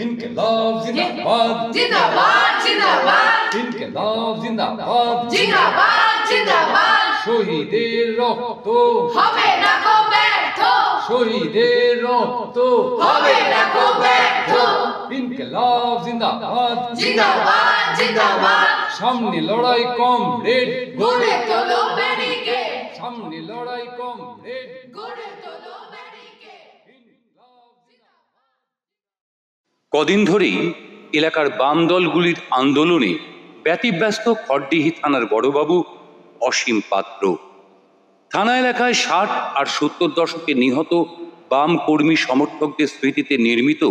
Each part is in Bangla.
ইনকিলাব জিন্দাবাদ জিন্দাবাদ জিন্দাবাদ ইনকিলাব জিন্দাবাদ জিন্দাবাদ জিন্দাবাদ শহীদের রক্ত হবে না কো ব্যর্থ শহীদের রক্ত হবে না কো ব্যর্থ ইনকিলাব জিন্দাবাদ জিন্দাবাদ জিন্দাবাদ সামনে লড়াই কমরেড গড়ে তোলো ব্যারিকেড সামনে লড়াই কমরেড গড়ে তোলো ব্যারিকেড কদিন ধরেই এলাকার বাম দলগুলির আন্দোলনে ব্যতিব্যস্ত খড়ডিহি থানার বড়বাবু অসীম পাত্র। থানা এলাকায় ৬০ আর ৭০ দশকে নিহত বাম কর্মী সমর্থকদের স্মৃতিতে নির্মিত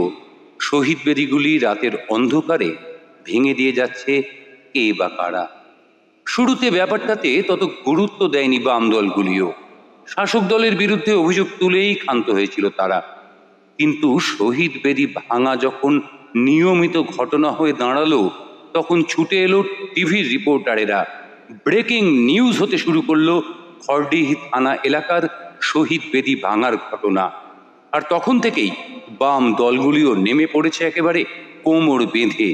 শহীদ বেদিগুলি রাতের অন্ধকারে ভেঙে দিয়ে যাচ্ছে কে বা কারা। শুরুতে ব্যাপারটাতে তত গুরুত্ব দেয়নি বাম দলগুলিও, শাসক দলের বিরুদ্ধে অভিযোগ তুলেই ক্ষান্ত হয়েছিল তারা। কিন্তু শহীদ বেদি ভাঙা যখন নিয়মিত ঘটনা হয়ে দাঁড়ালো, তখন ছুটে এলো টিভির রিপোর্টারেরা। ব্রেকিং নিউজ হতে শুরু করলো খড়ডিহি থানা এলাকার শহীদ বেদি ভাঙার ঘটনা। আর তখন থেকেই বাম দলগুলিও নেমে পড়েছে একেবারে কোমর বেঁধে।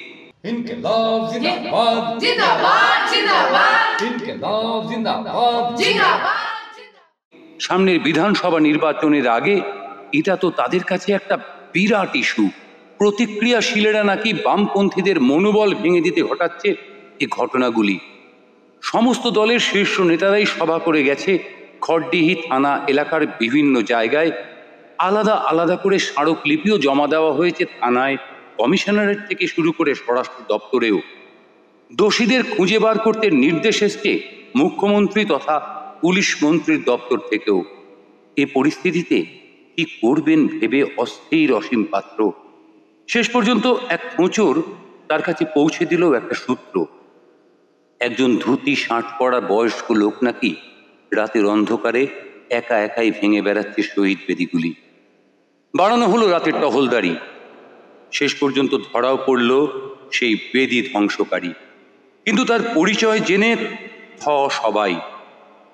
ইনকিলাব জিন্দাবাদ জিন্দাবাদ জিন্দাবাদ ইনকিলাব জিন্দাবাদ জিন্দাবাদ সামনের বিধানসভা নির্বাচনের আগে এটা তো তাদের কাছে একটা বিরাট ইস্যু। প্রতিক্রিয়াশীলেরা নাকি বামপন্থীদের মনোবল ভেঙে দিতে ঘটাচ্ছে এই ঘটনাগুলি। সমস্ত দলের শীর্ষ নেতারাই সভা করে গেছে খড়ডিহি থানা এলাকার বিভিন্ন জায়গায়। আলাদা আলাদা করে স্মারকলিপিও জমা দেওয়া হয়েছে থানায়, কমিশনারেট থেকে শুরু করে স্বরাষ্ট্র দপ্তরেও। দোষীদের খুঁজে বার করতে নির্দেশ এসছে মুখ্যমন্ত্রী তথা পুলিশ মন্ত্রীর দপ্তর থেকেও। এ পরিস্থিতিতে কি করবেন ভেবে অস্থির অসীম পাত্র। শেষ পর্যন্ত এক খোঁচর তার কাছে পৌঁছে দিল একটা সূত্র। একজন ধুতি শাঁট পরা বয়স্ক লোক নাকি রাতের অন্ধকারে একা একাই ভেঙে বেড়াচ্ছে শহীদ বেদিগুলি। বাড়ানো হলো রাতের টহলদারি। শেষ পর্যন্ত ধরাও পড়ল সেই বেদি ধ্বংসকারী। কিন্তু তার পরিচয় জেনে সবাই,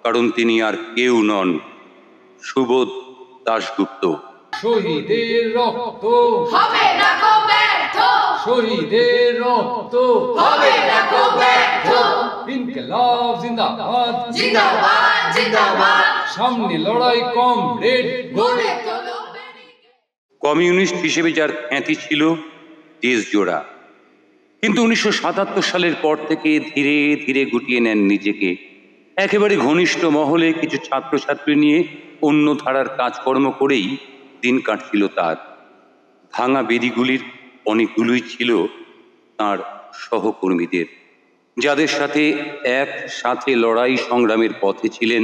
কারণ তিনি আর কেউ নন, সুবোধ দাশগুপ্ত। শহীদের রক্ত হবে না কো ব্যর্থ শহীদের রক্ত হবে না কো ব্যর্থ ইনকিলাব জিন্দাবাদ জিন্দাবাদ জিন্দাবাদ সামনে লড়াই কমরেড গড়ে তোলো ব্যারিকেড কমিউনিস্ট হিসেবে যার খ্যাতি ছিল দেশজোড়া, কিন্তু ১৯৭৭ সালের পর থেকে ধীরে ধীরে গুটিয়ে নেন নিজেকে। একেবারে ঘনিষ্ঠ মহলে কিছু ছাত্রছাত্রী নিয়ে অন্য ধারার কাজকর্ম করেই দিন কাটছিল তার। ভাঙা বেদিগুলির অনেকগুলোই ছিল তার সহকর্মীদের, যাদের সাথে একসাথে লড়াই সংগ্রামের পথে ছিলেন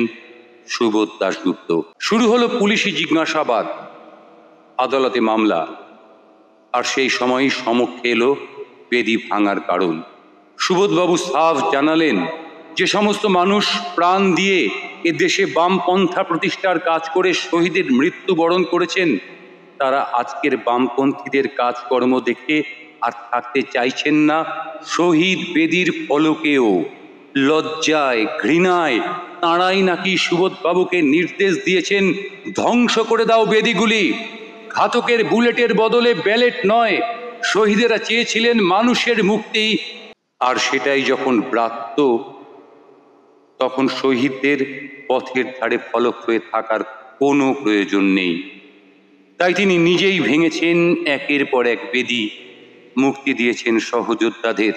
সুবোধ দাশগুপ্ত। শুরু হলো পুলিশি জিজ্ঞাসাবাদ, আদালতে মামলা, আর সেই সময়ই সমক্ষে এলো বেদি ভাঙার কারণ। সুবোধবাবু সাফ জানালেন, যে সমস্ত মানুষ প্রাণ দিয়ে এ দেশে বামপন্থা প্রতিষ্ঠার কাজ করে শহীদের মৃত্যুবরণ করেছেন, তারা আজকের বামপন্থীদের কাজকর্ম দেখে আর থাকতে চাইছেন না শহীদ বেদির ফলকেও। লজ্জায় ঘৃণায় তাঁরাই নাকি সুবোধবাবুকে নির্দেশ দিয়েছেন, ধ্বংস করে দাও বেদিগুলি। ঘাতকের বুলেটের বদলে ব্যালেট নয়, শহীদেরা চেয়েছিলেন মানুষের মুক্তি। আর সেটাই যখন ব্রাত্য, তখন শহীদদের পথের ধারে ফলক হয়ে থাকার কোনো প্রয়োজন নেই। তাই তিনি নিজেই ভেঙেছেন একের পর এক বেদি, মুক্তি দিয়েছেন সহযোদ্ধাদের,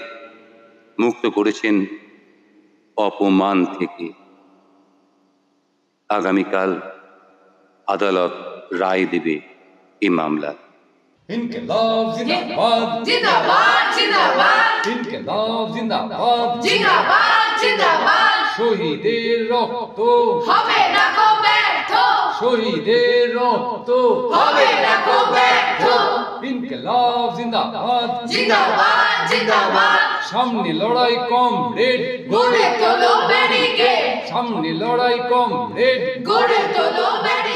মুক্ত করেছেন অপমান থেকে। আগামীকাল আদালত রায় দেবে এ মামলা। ইনকিলাব জিন্দাবাদ জিন্দাবাদ জিন্দাবাদ ইনকিলাব জিন্দাবাদ জিন্দাবাদ জিন্দাবাদ শহীদের রক্ত হবে না কো ব্যর্থ শহীদের রক্ত হবে না কো ব্যর্থ ইনকিলাব জিন্দাবাদ জিন্দাবাদ জিন্দাবাদ সামনে লড়াই কমরেড গড়ে তোলো ব্যারিকেড সামনে লড়াই কমরেড গড়ে তোলো ব্যারিকেড